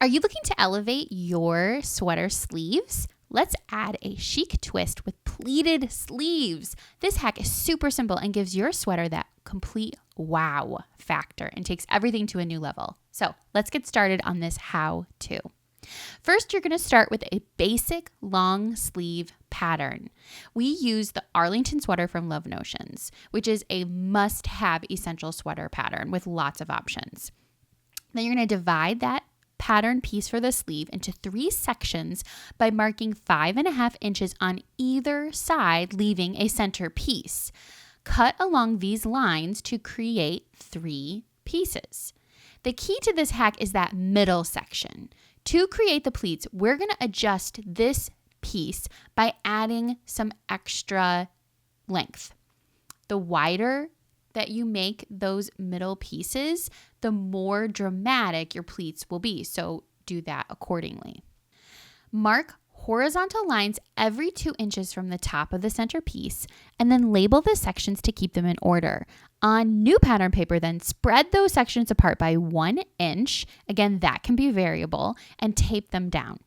Are you looking to elevate your sweater sleeves? Let's add a chic twist with pleated sleeves. This hack is super simple and gives your sweater that complete wow factor and takes everything to a new level. So let's get started on this how-to. First, you're going to start with a basic long sleeve pattern. We use the Arlington sweater from Love Notions, which is a must-have essential sweater pattern with lots of options. Then you're going to divide that pattern piece for the sleeve into 3 sections by marking 5.5 inches on either side, leaving a center piece. Cut along these lines to create 3 pieces. The key to this hack is that middle section. To create the pleats, we're going to adjust this piece by adding some extra length. The wider that you make those middle pieces, the more dramatic your pleats will be. So do that accordingly. Mark horizontal lines every 2 inches from the top of the center piece, and then label the sections to keep them in order. On new pattern paper, then spread those sections apart by 1 inch. Again, that can be variable, and tape them down.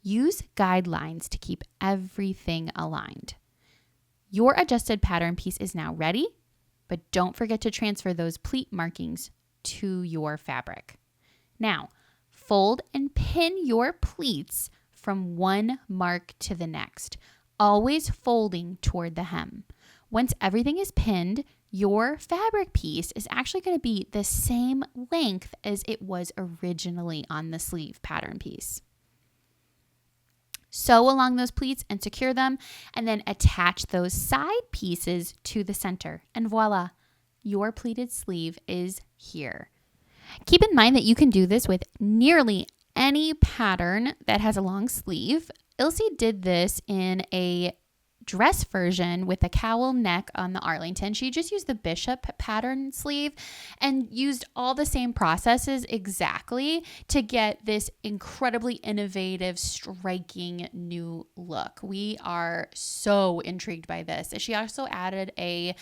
Use guidelines to keep everything aligned. Your adjusted pattern piece is now ready, but don't forget to transfer those pleat markings to your fabric. Now, fold and pin your pleats from one mark to the next, always folding toward the hem. Once everything is pinned, your fabric piece is actually going to be the same length as it was originally on the sleeve pattern piece. Sew along those pleats and secure them, and then attach those side pieces to the center. And voila, your pleated sleeve is here. Keep in mind that you can do this with nearly any pattern that has a long sleeve. Ilse did this in a dress version with a cowl neck on the Arlington. She just used the bishop pattern sleeve and used all the same processes exactly to get this incredibly innovative, striking new look. We are so intrigued by this. She also added a